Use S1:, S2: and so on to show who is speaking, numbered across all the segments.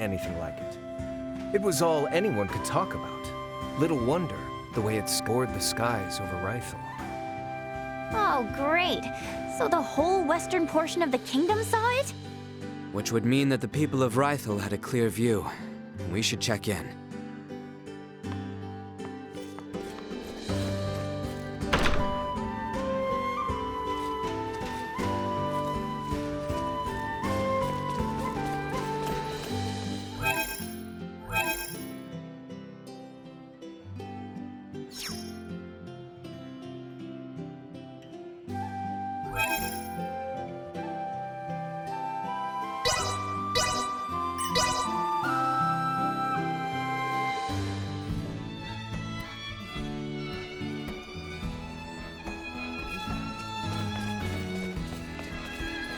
S1: anything like it. It was all anyone could talk about. Little wonder, the way it scored the skies over Rifle.
S2: Oh, great. So the whole western portion of the kingdom saw it?
S3: Which would mean that the people of Rifle had a clear view. We should check in.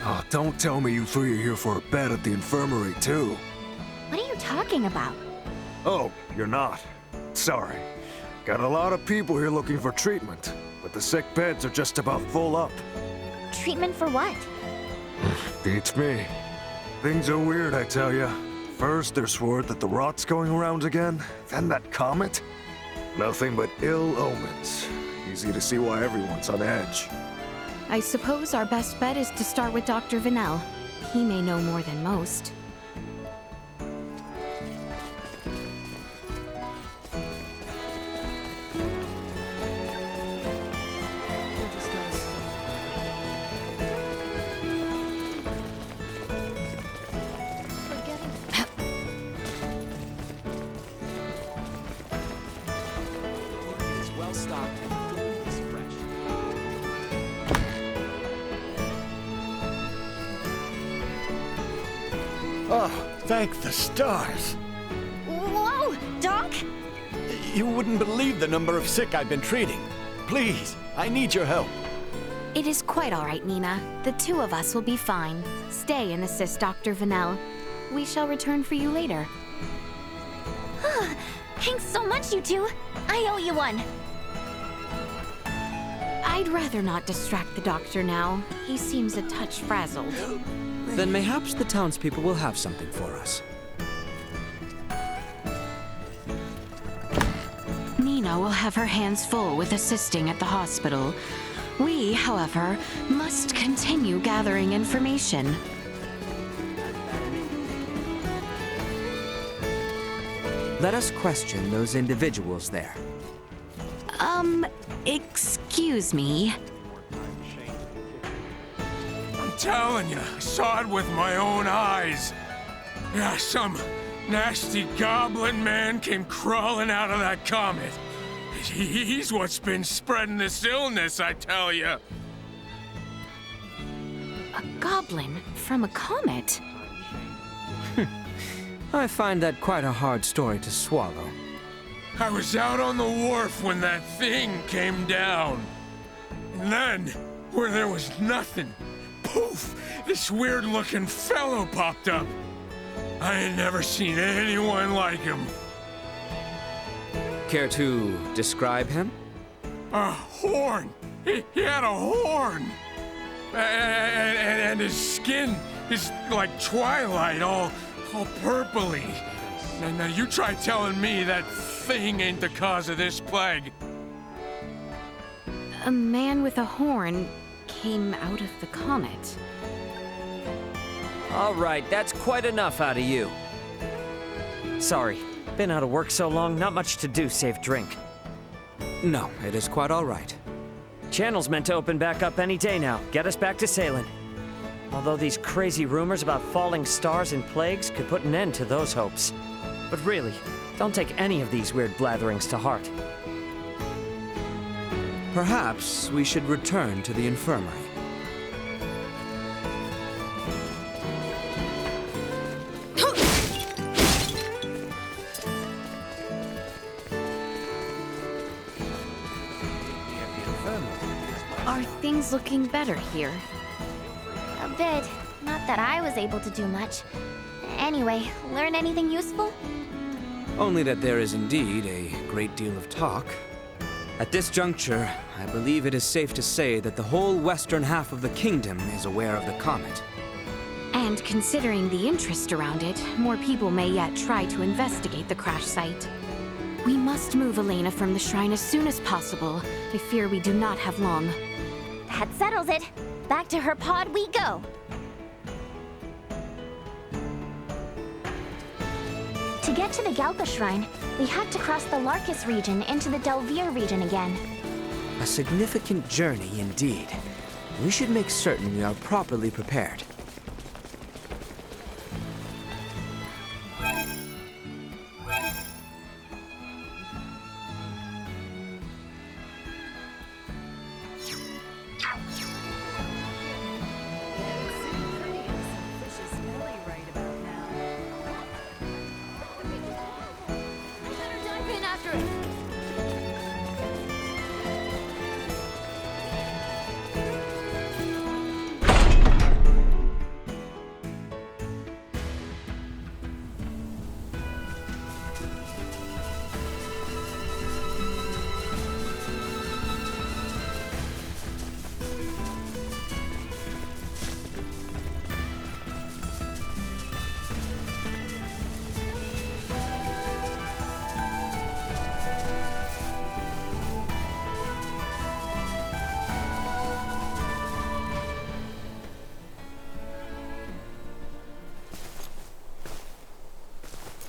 S4: Oh, don't tell me you three are here for a bet at the infirmary, too.
S2: What are you talking about?
S4: Oh, you're not. Sorry. Got a lot of people here looking for treatment, but the sick beds are just about full up.
S2: Treatment for what?
S4: Beats me. Things are weird, I tell ya. First, there's word that the rot's going around again, then that comet. Nothing but ill omens. Easy to see why everyone's on edge.
S5: I suppose our best bet is to start with Dr. Vanel. He may know more than most.
S3: It's well stocked and food is fresh.
S6: Oh, thank the stars.
S2: Whoa, Doc!
S6: You wouldn't believe the number of sick I've been treating. Please, I need your help.
S5: It is quite all right, Nina. The two of us will be fine. Stay and assist Dr. Vanel. We shall return for you later.
S2: Thanks so much, you two. I owe you one.
S5: I'd rather not distract the doctor now. He seems a touch frazzled.
S3: Then mayhaps the townspeople will have something for us.
S5: Nina will have her hands full with assisting at the hospital. We, however, must continue gathering information.
S3: Let us question those individuals there.
S5: Excuse me.
S7: I'm telling you, I saw it with my own eyes. Yeah, some nasty goblin man came crawling out of that comet. He's what's been spreading this illness, I tell you.
S5: A goblin from a comet?
S3: I find that quite a hard story to swallow.
S7: I was out on the wharf when that thing came down. And then, where there was nothing, poof, this weird-looking fellow popped up. I ain't never seen anyone like him.
S3: Care to describe him?
S7: A horn! He had a horn! And his skin is like twilight, all purpley. Now you try telling me that thing ain't the cause of this plague.
S5: A man with a horn came out of the comet.
S8: All right, that's quite enough out of you. Sorry, been out of work so long, not much to do save drink.
S3: No, it is quite all right.
S8: Channel's meant to open back up any day now, get us back to sailing. Although these crazy rumors about falling stars and plagues could put an end to those hopes. But really, don't take any of these weird blatherings to heart.
S3: Perhaps we should return to the infirmary.
S5: Are things looking better here?
S2: A bit. Not that I was able to do much. Anyway, learn anything useful?
S3: Only that there is indeed a great deal of talk. At this juncture, I believe it is safe to say that the whole western half of the kingdom is aware of the comet.
S5: And And considering the interest around it, more people may yet try to investigate the crash site. We must move Elena from the shrine as soon as possible. I fear we do not have long.
S2: That settles it. Back to her pod we go. To get to the Galpa Shrine, we had to cross the Larkus region into the Delvir region again.
S3: A significant journey indeed. We should make certain we are properly prepared.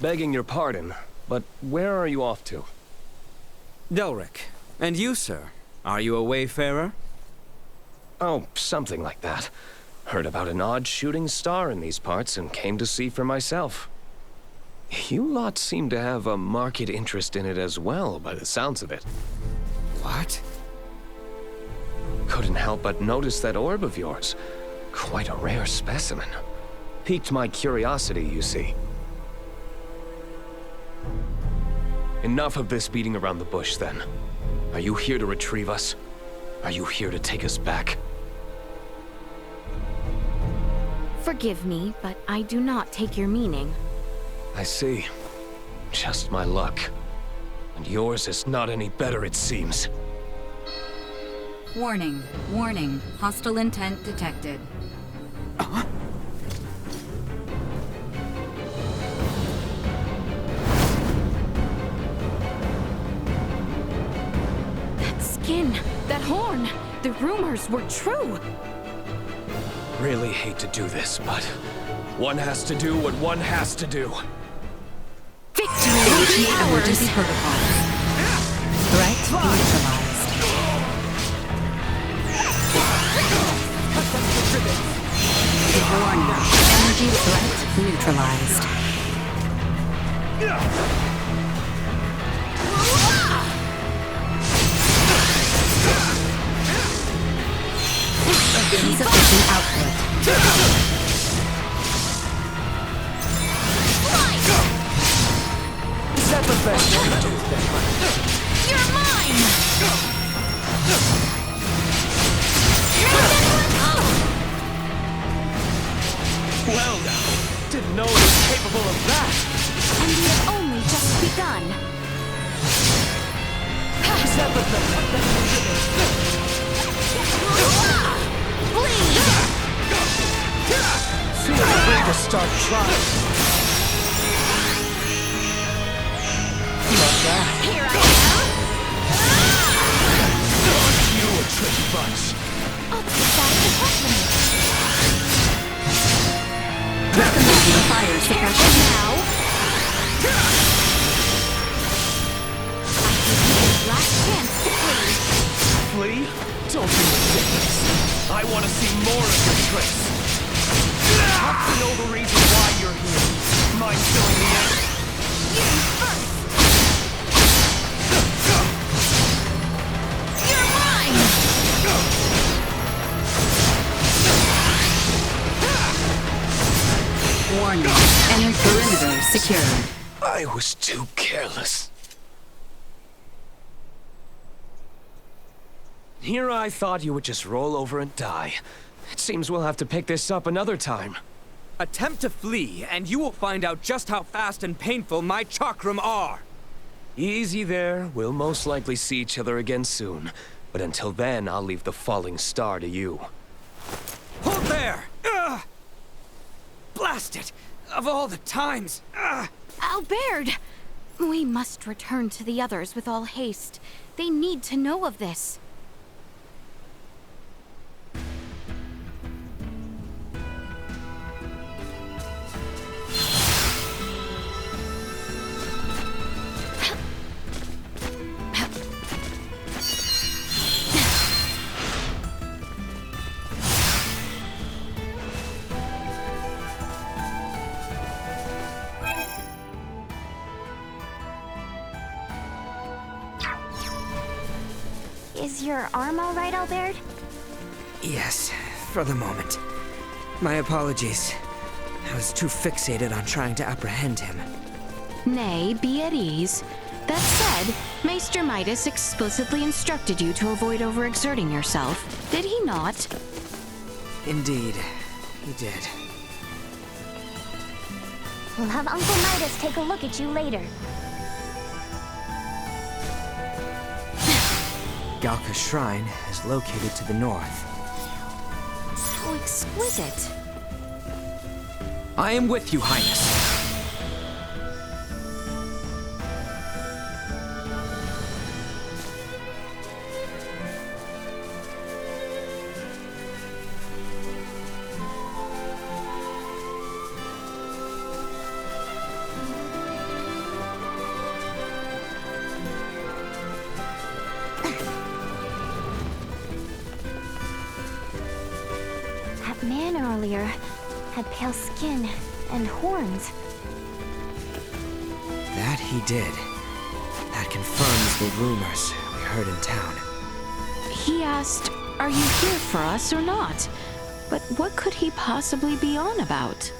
S1: Begging your pardon, but where are you off to?
S3: Delric. And you, sir? Are you a wayfarer?
S1: Oh, something like that. Heard about an odd shooting star in these parts and came to see for myself. You lot seem to have a marked interest in it as well, by the sounds of it.
S3: What?
S1: Couldn't help but notice that orb of yours. Quite a rare specimen. Piqued my curiosity, you see. Enough of this beating around the bush, then. Are you here to retrieve us? Are you here to take us back?
S5: Forgive me, but I do not take your meaning.
S1: I see. Just my luck. And yours is not any better, it seems.
S9: Warning. Warning. Hostile intent detected.
S5: That skin, that horn, the rumors were true.
S1: Really hate to do this, but one has to do what one has to do.
S5: Victory
S9: Initiate
S5: is
S9: emergency
S5: ours.
S9: protocol. Threat neutralized. Warning. Energy threat neutralized. Insufficient output.
S1: Is that the best you can do, then?
S2: You're mine!
S1: Well now, didn't know it was capable of that.
S5: And we have only just begun.
S1: Is that the best? Feel free to start trying. Not bad.
S2: Here I
S1: You a tricky bunch.
S2: am! I'll take that as a compliment.
S9: Recommending fire suppression.
S2: Now! Last chance to flee.
S1: Flee? Don't be ridiculous. I want to see more of your tricks. Want to know the reason why you're here? Mind filling me in?
S2: You first! You're mine!
S9: Warning. Enemy perimeter secured.
S1: I was too careless. Here I thought you would just roll over and die. It seems we'll have to pick this up another time.
S3: Attempt to flee, and you will find out just how fast and painful my chakram are.
S1: Easy there. We'll most likely see each other again soon. But until then, I'll leave the falling star to you.
S3: Hold there! Ugh! Blast it! Of all the times!
S5: Albert! We must return to the others with all haste. They need to know of this.
S2: Is your arm all right, Albert?
S3: Yes, for the moment. My apologies. I was too fixated on trying to apprehend him.
S5: Nay, be at ease. That said, Maester Midas explicitly instructed you to avoid overexerting yourself. Did he not?
S3: Indeed, he did.
S2: We'll have Uncle Midas take a look at you later.
S3: Galka's shrine is located to the north.
S5: How exquisite.
S3: I am with you, Highness.
S2: That man earlier had pale skin and horns.
S3: That he did. That confirms the rumors we heard in town.
S5: He asked, "Are you here for us or not?" But what could he possibly be on about?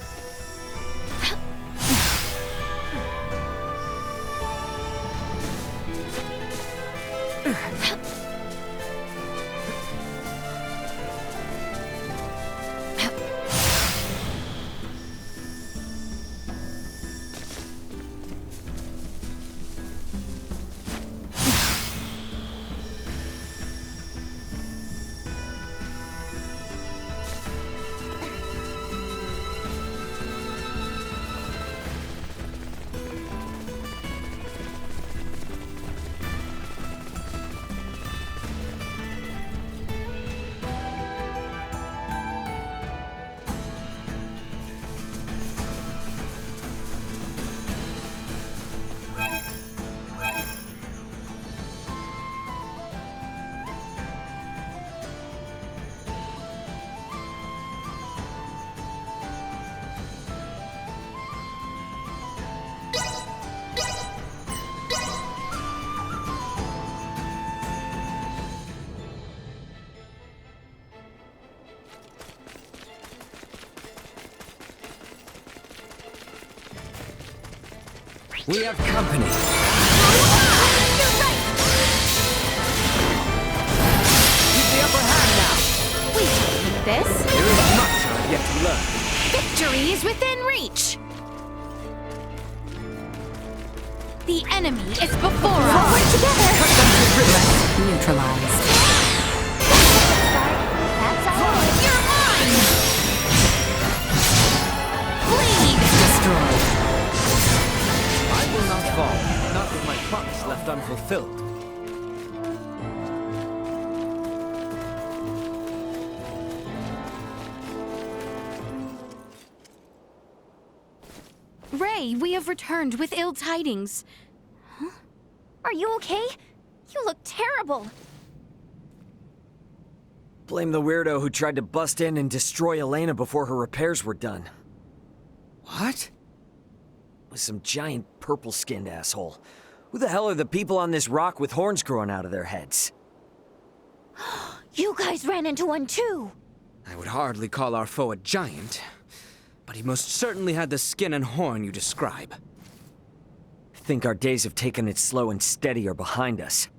S3: We have company. Keep the upper hand now.
S5: We can do this.
S3: There is much I have yet to learn.
S5: Victory is within reach. The enemy is before us.
S2: We're together!
S9: Neutralized.
S2: That's all.
S5: You're mine. Bleed.
S9: Destroyed.
S3: I will not fall, not with my promise left unfulfilled.
S5: Ray, we have returned with ill tidings.
S2: Are you okay? You look terrible.
S8: Blame the weirdo who tried to bust in and destroy Elena before her repairs were done.
S3: What?
S8: Was some giant purple-skinned asshole. Who the hell are the people on this rock with horns growing out of their heads?
S2: You guys ran into one too.
S3: I would hardly call our foe a giant, but he most certainly had the skin and horn you describe.
S8: Think our days of taking it slow and steady are behind us.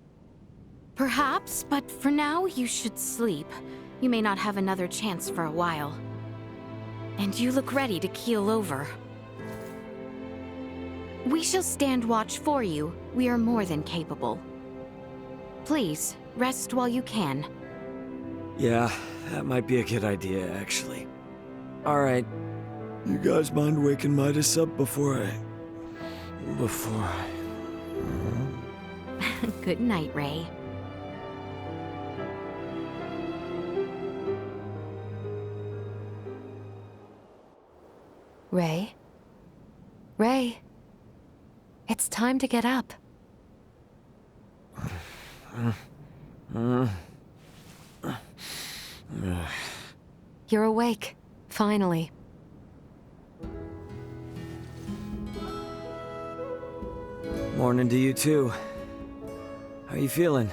S5: Perhaps, but for now, you should sleep. You may not have another chance for a while. And you look ready to keel over. We shall stand watch for you. We are more than capable. Please, rest while you can.
S8: Yeah, that might be a good idea, actually. All right.
S6: You guys mind waking Midas up before I...
S5: Good night, Ray. Ray? Ray? It's time to get up. You're awake, finally.
S8: Morning to you too. How you feeling?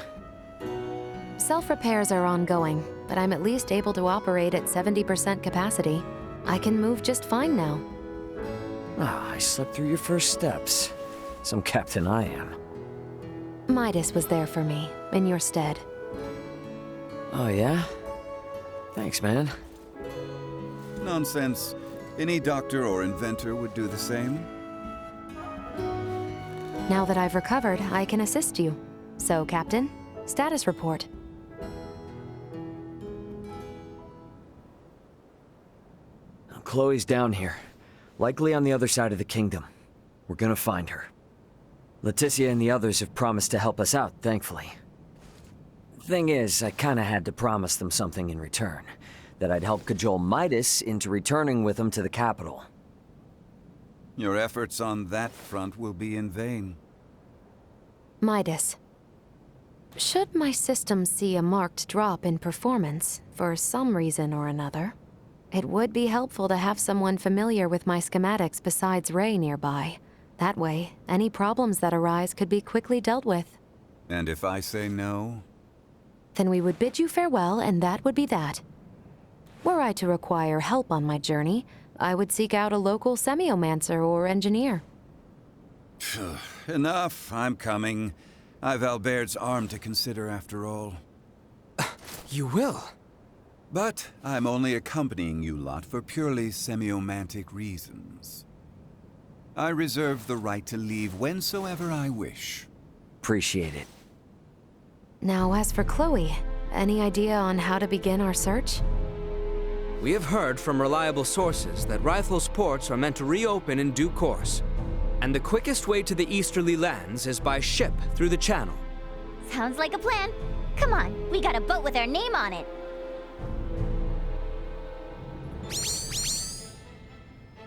S5: Self-repairs are ongoing, but I'm at least able to operate at 70% capacity. I can move just fine now.
S8: Ah, I slept through your first steps. Some captain I am.
S5: Midas was there for me, in your stead.
S8: Oh yeah? Thanks, man.
S10: Nonsense. Any doctor or inventor would do the same.
S5: Now that I've recovered, I can assist you. So, Captain, status report.
S8: Chloe's down here. Likely on the other side of the kingdom. We're gonna find her. Leticia and the others have promised to help us out, thankfully. Thing is, I kinda had to promise them something in return. That I'd help cajole Midas into returning with them to the capital.
S10: Your efforts on that front will be in vain.
S5: Midas. Should my system see a marked drop in performance, for some reason or another, it would be helpful to have someone familiar with my schematics besides Ray nearby. That way, any problems that arise could be quickly dealt with.
S10: And if I say no?
S5: Then we would bid you farewell, and that would be that. Were I to require help on my journey, I would seek out a local semiomancer or engineer.
S10: Enough, I'm coming. I've Albert's arm to consider after all.
S3: You will?
S10: But I'm only accompanying you lot for purely semiomantic reasons. I reserve the right to leave whensoever I wish.
S8: Appreciate it.
S5: Now, as for Chloe, any idea on how to begin our search?
S11: We have heard from reliable sources that Rythel's ports are meant to reopen in due course. And the quickest way to the easterly lands is by ship through the channel.
S2: Sounds like a plan. Come on, we got a boat with our name on it.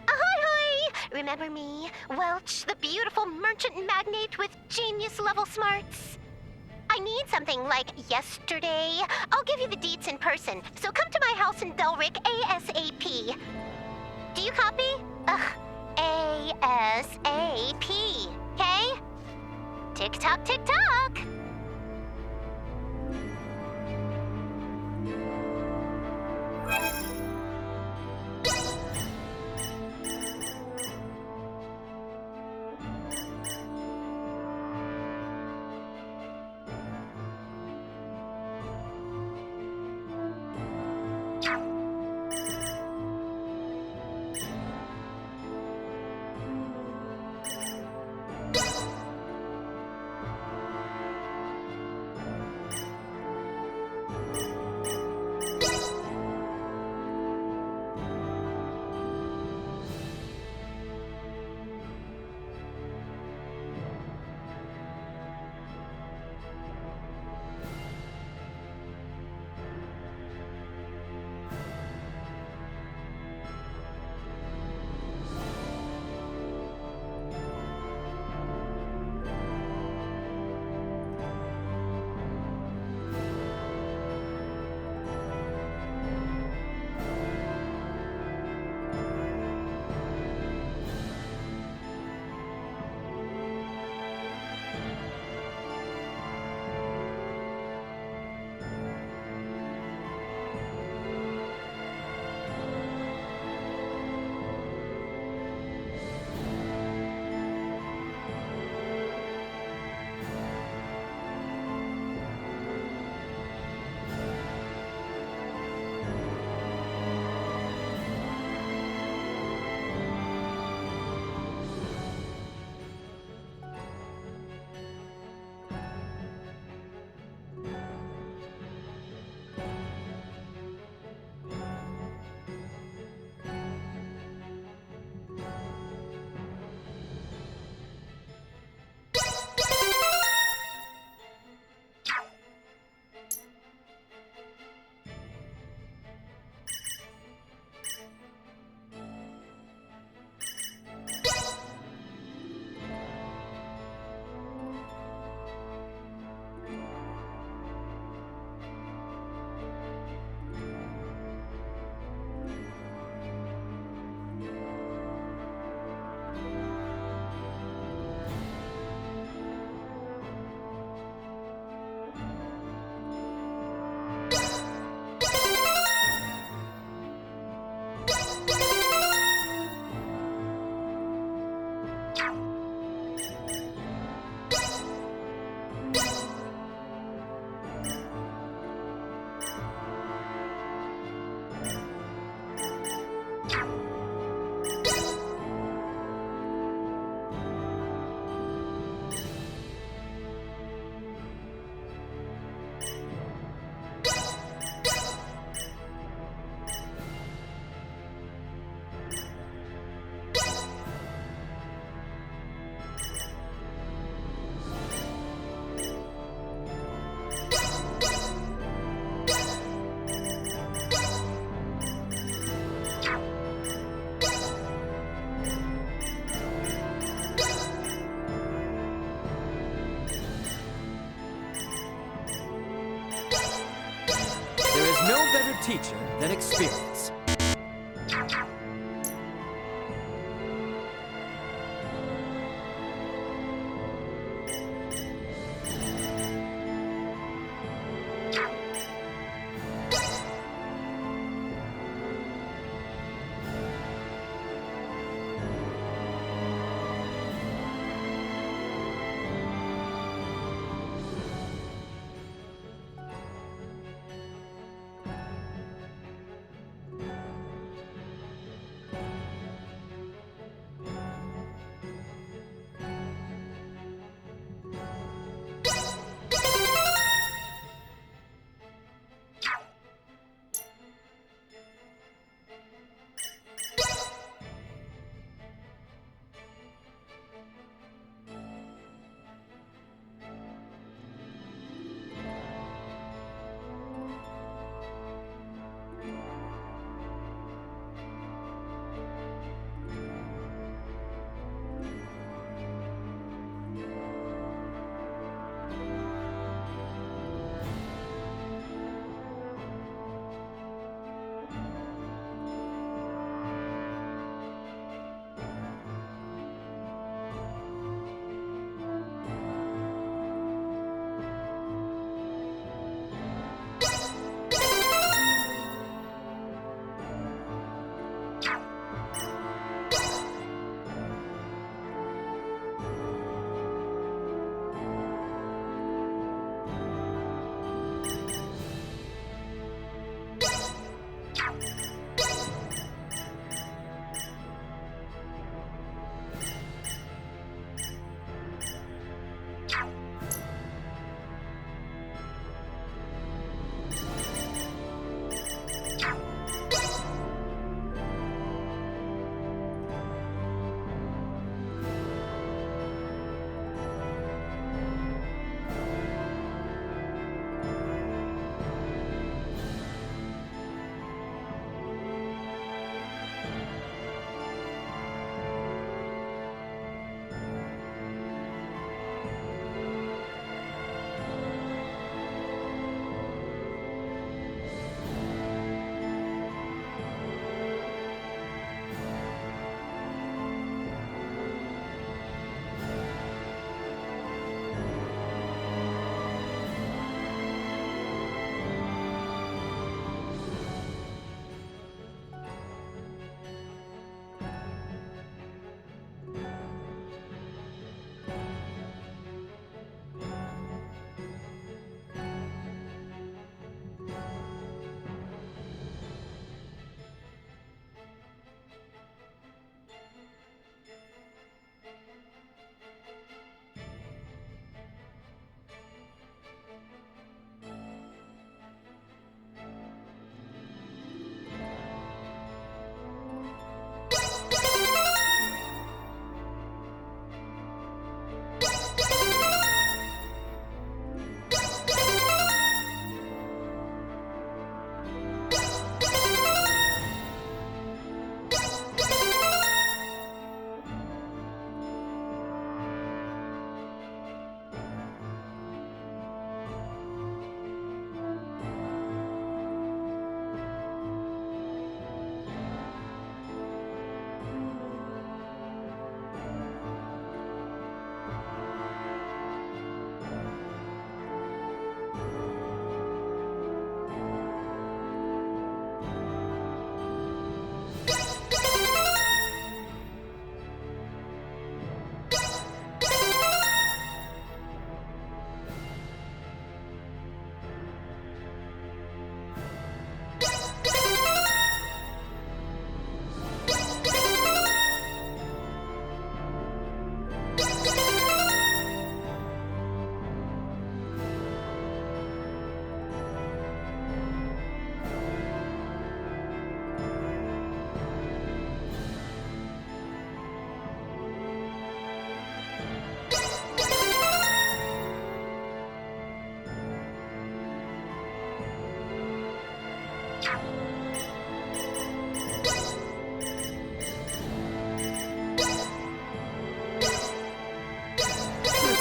S12: Ahoy! Remember me, Welch, the beautiful merchant magnate with genius-level smarts? I need something like yesterday. I'll give you the deets in person, so come to my house in Belric ASAP. Do you copy? Ugh, ASAP, okay? Tick-tock, tick-tock!
S11: no better teacher than experience.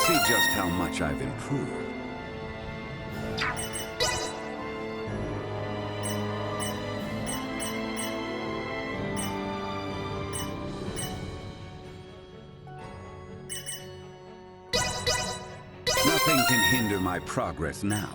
S10: See just how much I've improved. Nothing can hinder my progress now.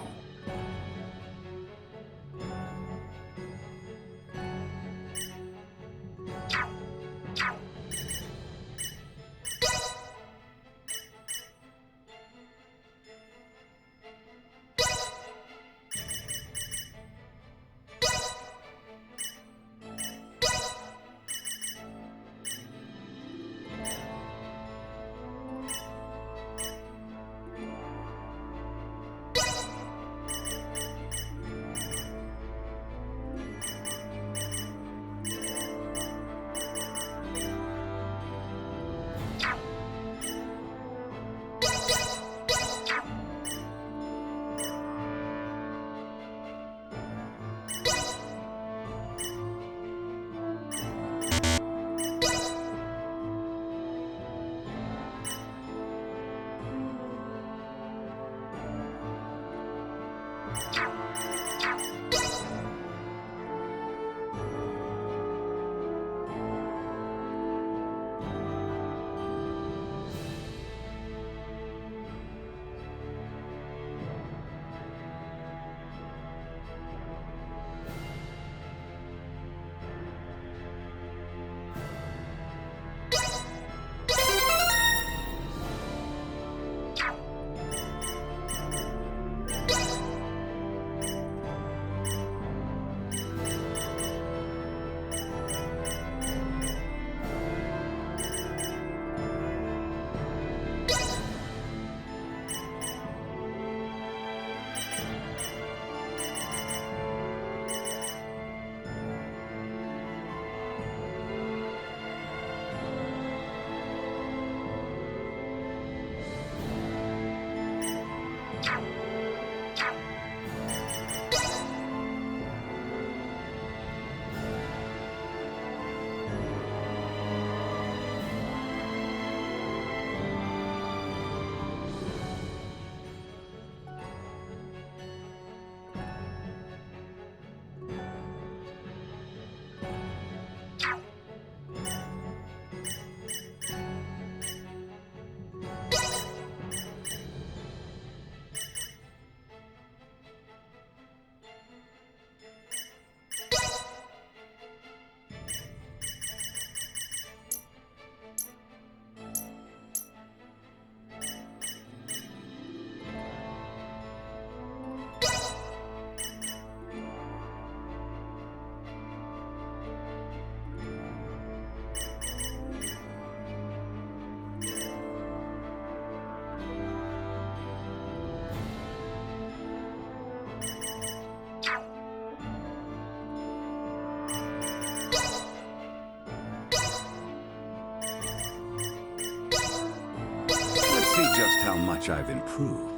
S10: Just how much I've improved.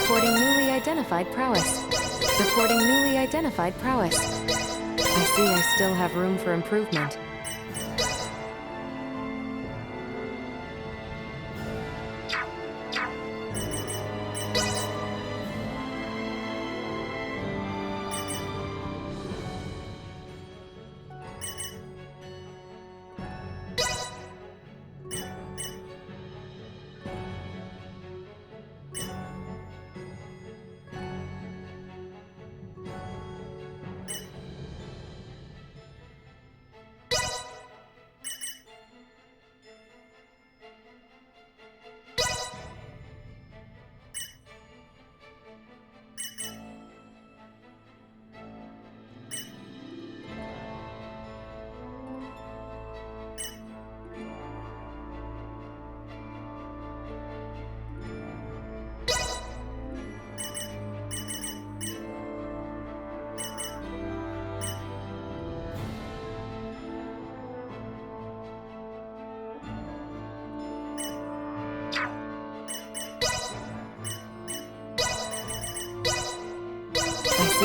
S5: Reporting newly identified prowess. Reporting newly identified prowess. I see I still have room for improvement.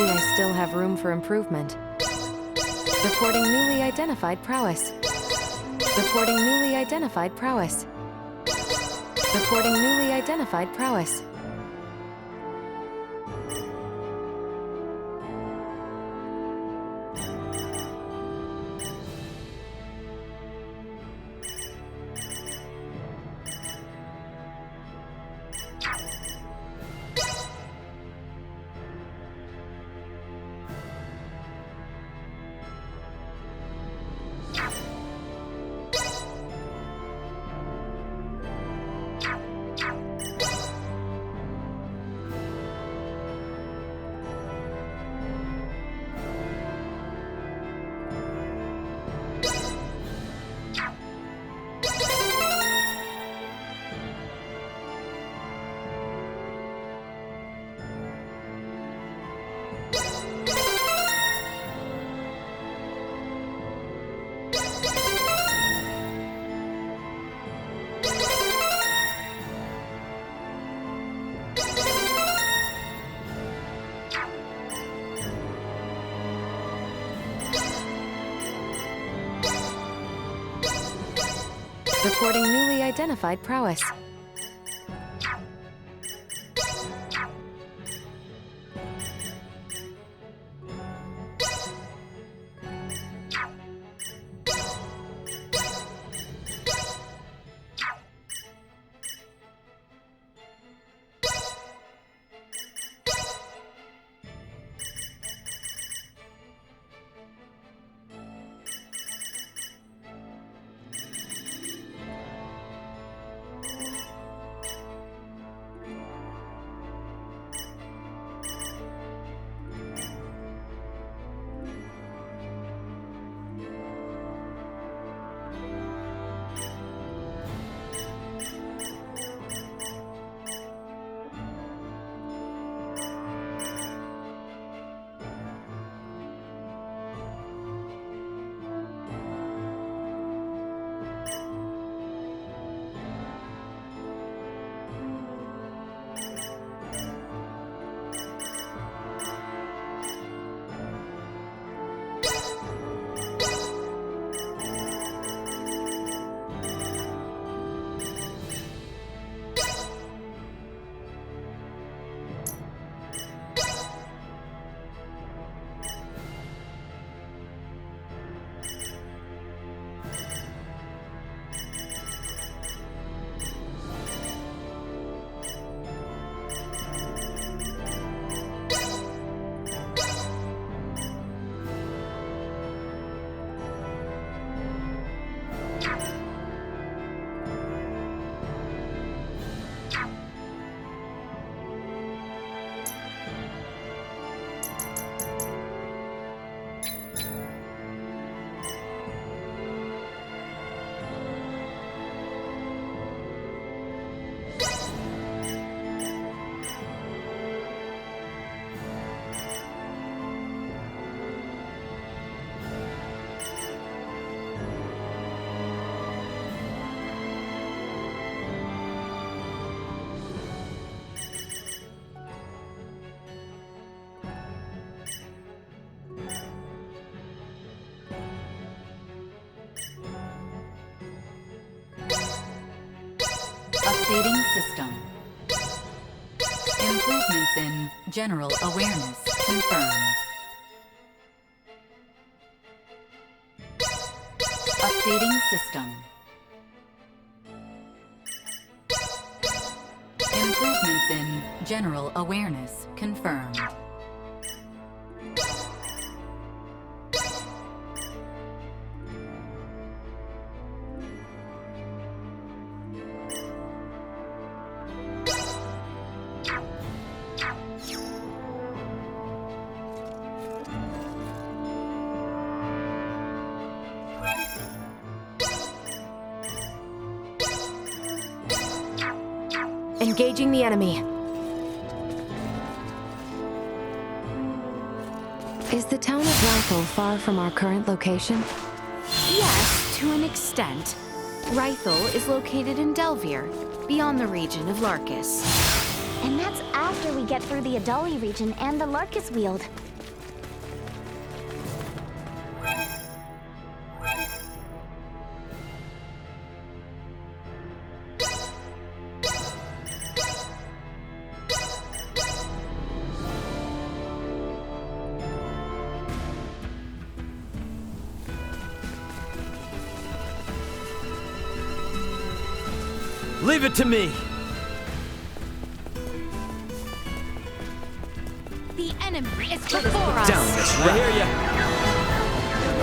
S5: I still have room for improvement. Reporting newly identified prowess. Reporting newly identified prowess. Reporting newly identified prowess. Reporting newly identified prowess.
S9: Updating system. Improvements in general awareness confirmed. Updating system. Improvements in general awareness confirmed.
S5: Engaging the enemy. Is the town of Rythel far from our current location?
S13: Yes, to an extent. Rythel is located in Delvier, beyond the region of Larkus.
S2: And that's after we get through the Adali region and the Larkus Weald.
S8: Leave it to me!
S13: The enemy is before us!
S8: Down this I hear ya!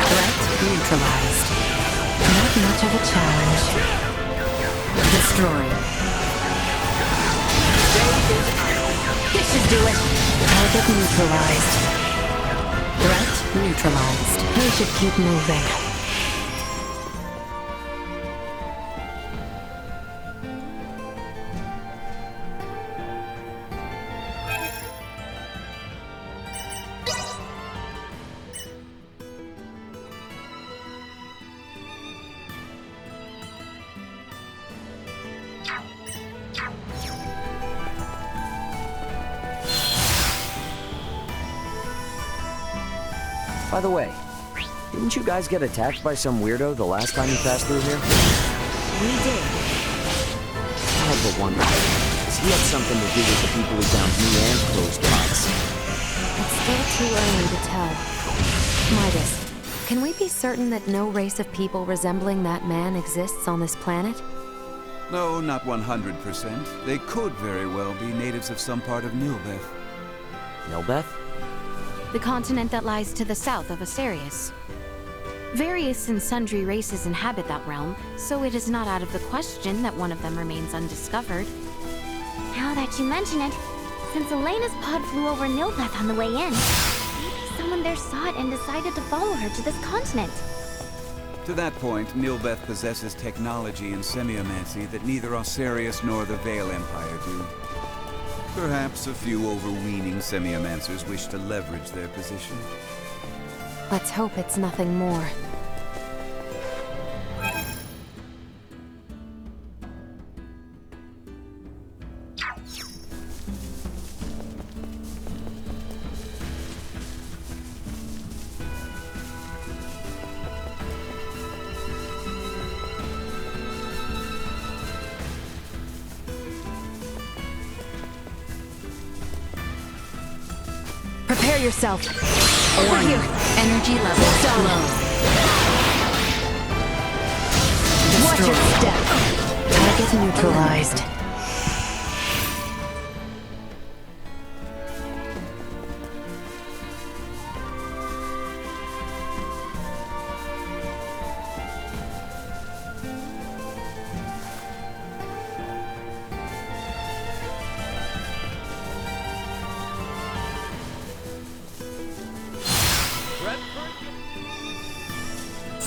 S9: Threat neutralized. Not much of a challenge. Destroyed.
S5: This should do it!
S9: Target neutralized. Threat neutralized.
S5: We should keep moving.
S8: By the way, didn't you guys get attacked by some weirdo the last time you passed through here?
S13: We did.
S8: I have but one doubt. He had something to do with the people who downed me and closed pots.
S5: It's still too early to tell. Midas, can we be certain that no race of people resembling that man exists on this planet?
S10: No, not 100%. They could very well be natives of some part of Nilbeth.
S8: Nilbeth?
S13: The continent that lies to the south of Asterius. Various and sundry races inhabit that realm, so it is not out of the question that one of them remains undiscovered.
S2: Now that you mention it, since Elena's pod flew over Nilbeth on the way in, maybe someone there saw it and decided to follow her to this continent.
S10: To that point, Nilbeth possesses technology and semiomancy that neither Asterius nor the Vale Empire do. Perhaps a few overweening semiomancers wish to leverage their position.
S5: Let's hope it's nothing more. Prepare yourself. Over here.
S9: Energy level low.
S5: Watch your step. Target neutralized.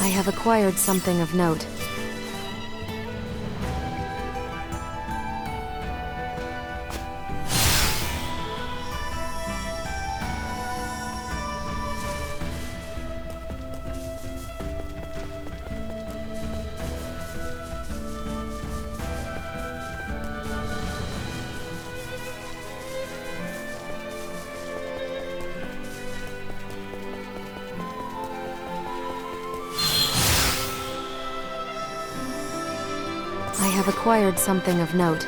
S5: I have acquired something of note. I have acquired something of note.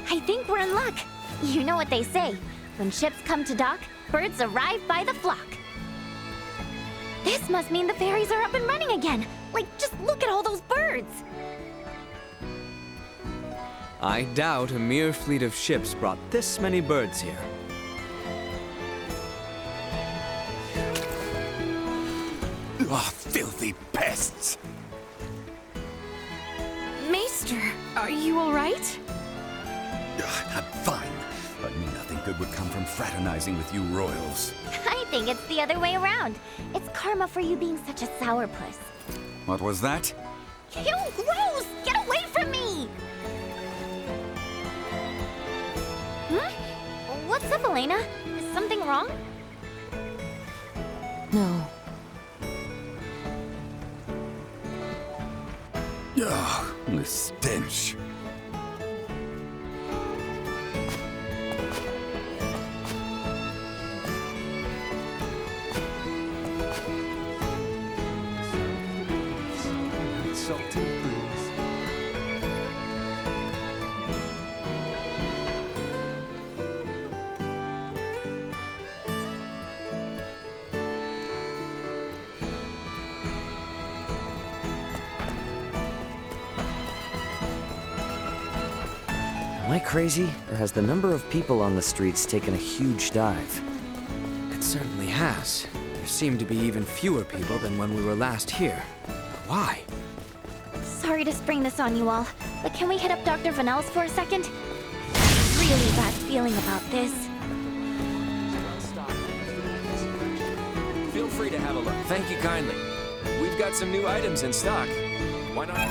S2: I think we're in luck. You know what they say. When ships come to dock, birds arrive by the flock. This must mean the ferries are up and running again. Like, just look at all those birds.
S11: I doubt a mere fleet of ships brought this many birds here.
S6: Oh, filthy pests!
S13: Maester, are you alright?
S6: I'm fine, but nothing good would come from fraternizing with you royals.
S2: I think it's the other way around. It's karma for you being such a sourpuss.
S10: What was that?
S2: Ew, gross! Get away from me! What's up, Elena? Is something wrong?
S5: No.
S6: Ugh, the stench.
S4: Salty breeze.
S8: Am I crazy, or has the number of people on the streets taken a huge dive?
S11: It certainly has. There seem to be even fewer people than when we were last here. Why?
S2: Sorry to spring this on you all, but can we hit up Dr. Vanel's for a second? I have a really bad feeling about this.
S14: Feel free to have a look. Thank you kindly. We've got some new items in stock. Why not?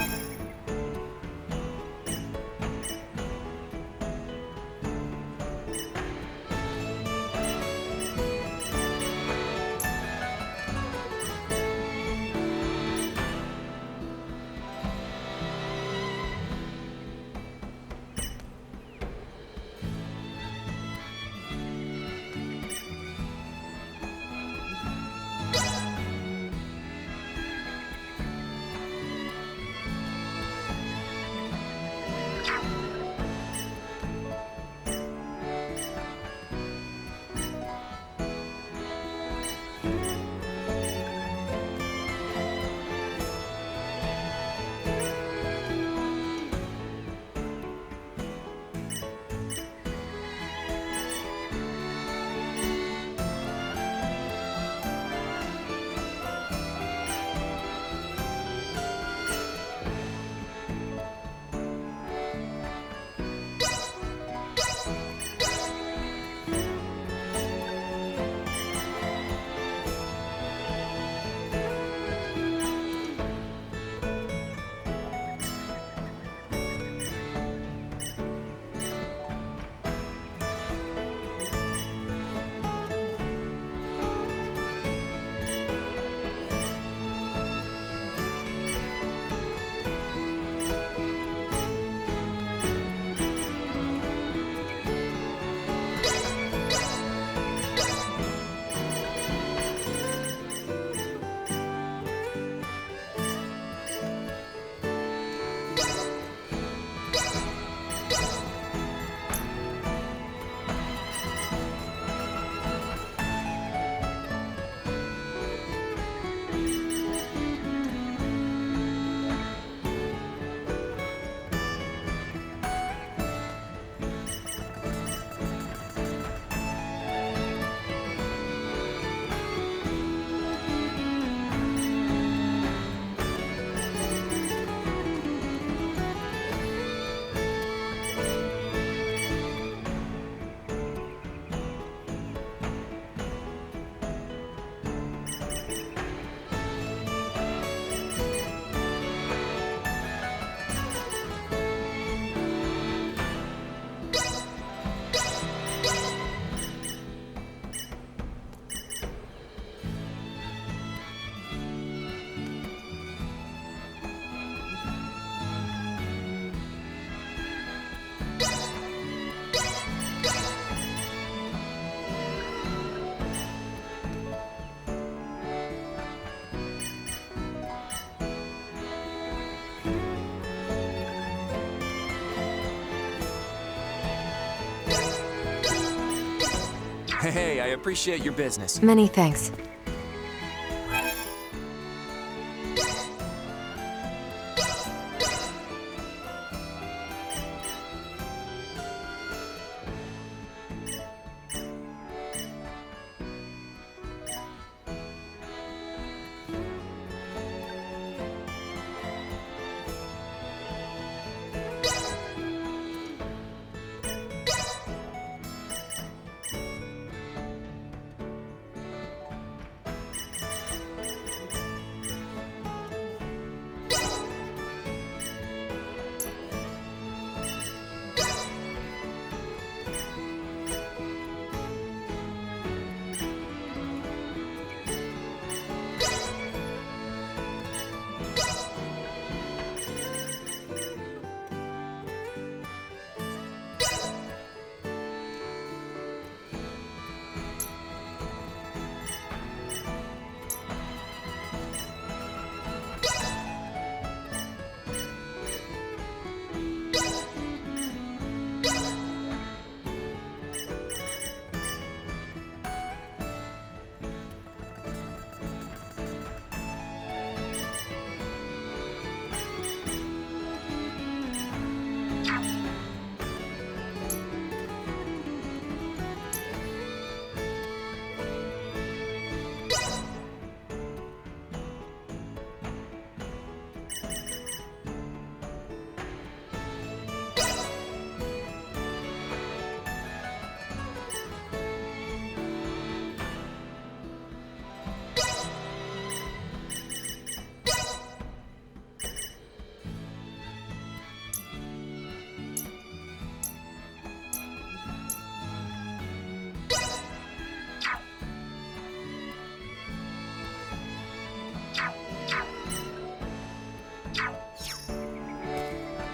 S14: Hey, I appreciate your business.
S5: Many thanks.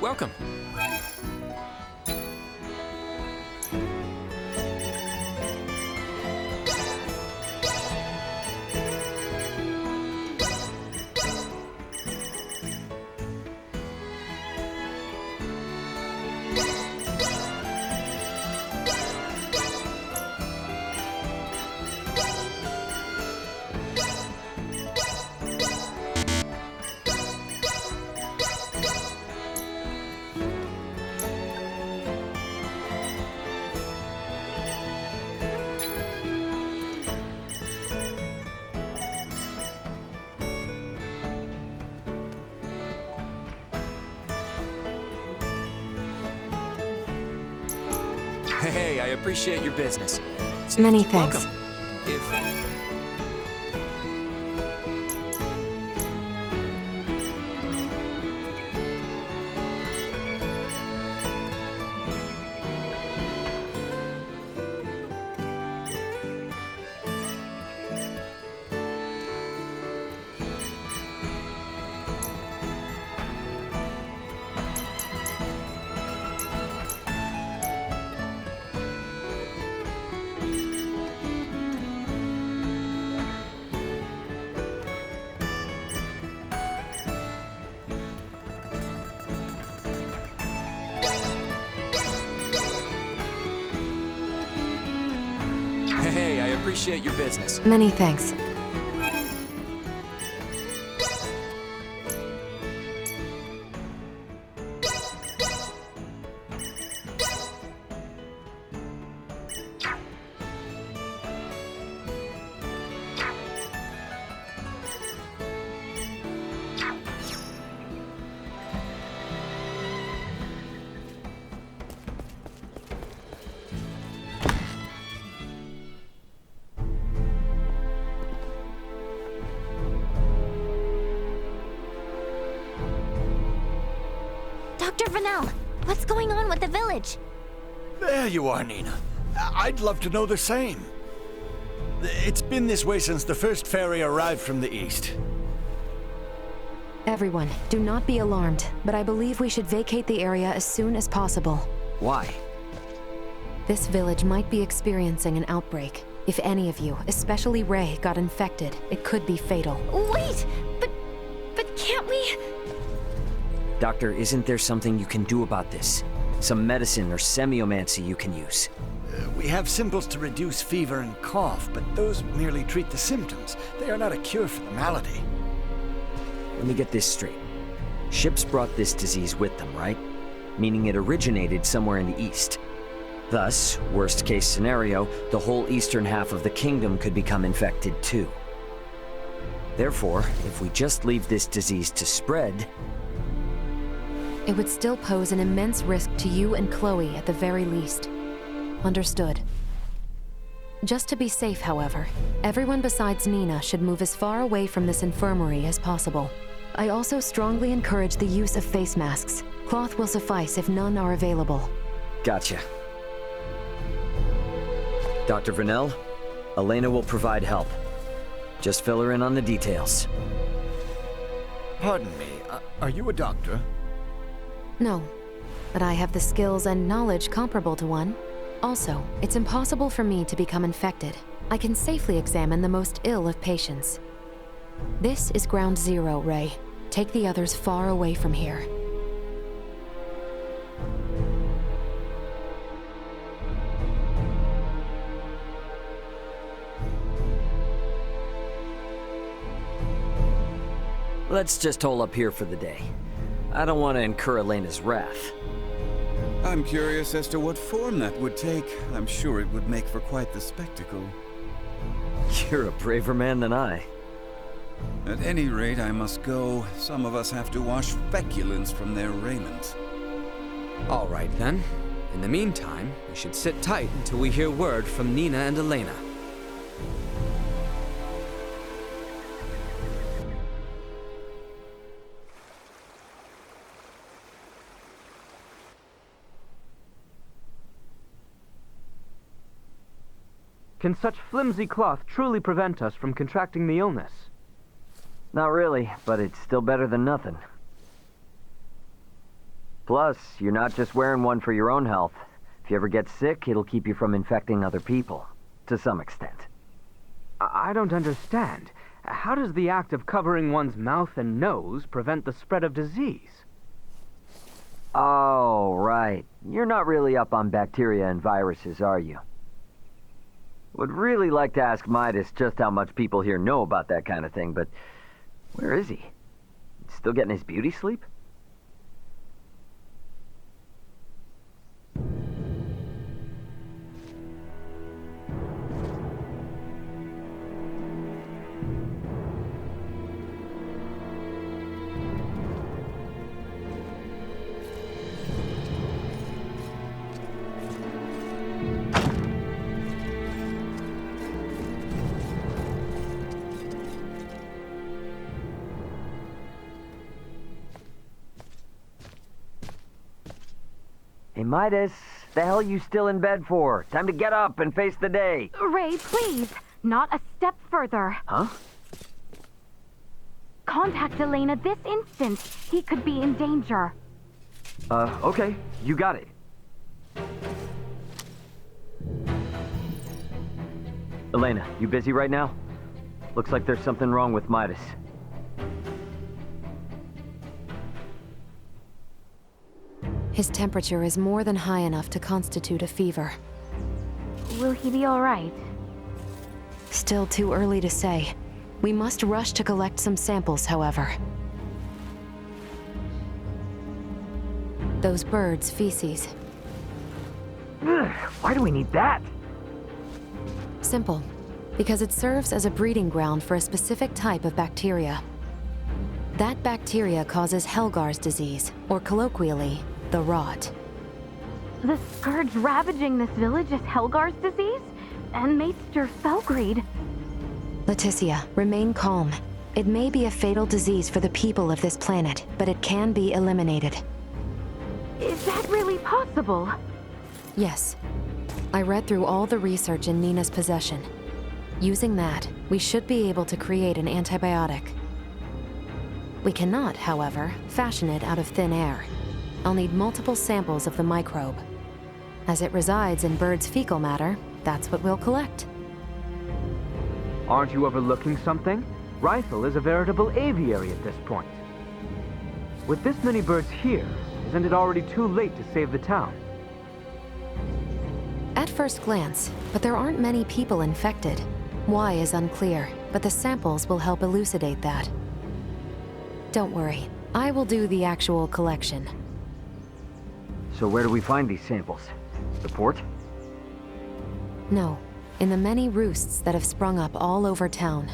S14: Welcome. Hey, I appreciate your business.
S5: Many thanks.
S14: Welcome. If... Hey, I appreciate your business.
S5: Many thanks.
S2: Dr. Vanel, what's going on with the village?
S6: There you are, Nina. I'd love to know the same. It's been this way since the first ferry arrived from the east.
S5: Everyone, do not be alarmed, but I believe we should vacate the area as soon as possible.
S8: Why?
S5: This village might be experiencing an outbreak. If any of you, especially Ray, got infected, it could be fatal.
S2: Wait! But can't we...
S8: Doctor, isn't there something you can do about this? Some medicine or semiomancy you can use?
S6: We have simples to reduce fever and cough, but those merely treat the symptoms. They are not a cure for the malady.
S8: Let me get this straight. Ships brought this disease with them, right? Meaning it originated somewhere in the east. Thus, worst case scenario, the whole eastern half of the kingdom could become infected too. Therefore, if we just leave this disease to spread,
S5: it would still pose an immense risk to you and Chloe at the very least. Understood. Just to be safe, however, everyone besides Nina should move as far away from this infirmary as possible. I also strongly encourage the use of face masks. Cloth will suffice if none are available.
S8: Gotcha. Dr. Vernell, Elena will provide help. Just fill her in on the details.
S6: Pardon me, are you a doctor?
S5: No, but I have the skills and knowledge comparable to one. Also, it's impossible for me to become infected. I can safely examine the most ill of patients. This is Ground Zero, Ray. Take the others far away from here.
S8: Let's just hole up here for the day. I don't want to incur Elena's wrath.
S10: I'm curious as to what form that would take. I'm sure it would make for quite the spectacle.
S8: You're a braver man than I.
S10: At any rate, I must go. Some of us have to wash feculence from their raiment.
S11: All right, then. In the meantime, we should sit tight until we hear word from Nina and Elena.
S15: Can such flimsy cloth truly prevent us from contracting the illness?
S8: Not really, but it's still better than nothing. Plus, you're not just wearing one for your own health. If you ever get sick, it'll keep you from infecting other people, to some extent.
S15: I don't understand. How does the act of covering one's mouth and nose prevent the spread of disease?
S8: Oh, right. You're not really up on bacteria and viruses, are you? Would really like to ask Midas just how much people here know about that kind of thing, but where is he? Still getting his beauty sleep? Hey, Midas, the hell you still in bed for? Time to get up and face the day.
S13: Ray, please. Not a step further.
S8: Huh?
S13: Contact Elena this instant. He could be in danger.
S8: Okay. You got it. Elena, you busy right now? Looks like there's something wrong with Midas.
S5: His temperature is more than high enough to constitute a fever.
S13: Will he be all right?
S5: Still too early to say. We must rush to collect some samples, however. Those birds' feces.
S15: Why do we need that?
S5: Simple. Because it serves as a breeding ground for a specific type of bacteria. That bacteria causes Helgar's disease, or colloquially, the rot.
S13: The scourge ravaging this village is Helgar's disease? And Maester Felgreed?
S5: Leticia, remain calm. It may be a fatal disease for the people of this planet, but it can be eliminated.
S13: Is that really possible?
S5: Yes. I read through all the research in Nina's possession. Using that, we should be able to create an antibiotic. We cannot, however, fashion it out of thin air. I'll need multiple samples of the microbe. As it resides in birds' fecal matter, that's what we'll collect.
S15: Aren't you overlooking something? Rifle is a veritable aviary at this point. With this many birds here, isn't it already too late to save the town?
S5: At first glance, but there aren't many people infected. Why is unclear, but the samples will help elucidate that. Don't worry, I will do the actual collection.
S15: So where do we find these samples? The port?
S5: No, in the many roosts that have sprung up all over town.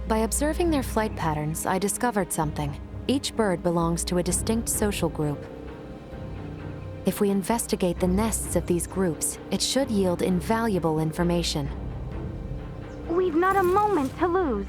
S5: By observing their flight patterns, I discovered something. Each bird belongs to a distinct social group. If we investigate the nests of these groups, it should yield invaluable information.
S2: We've not a moment to lose.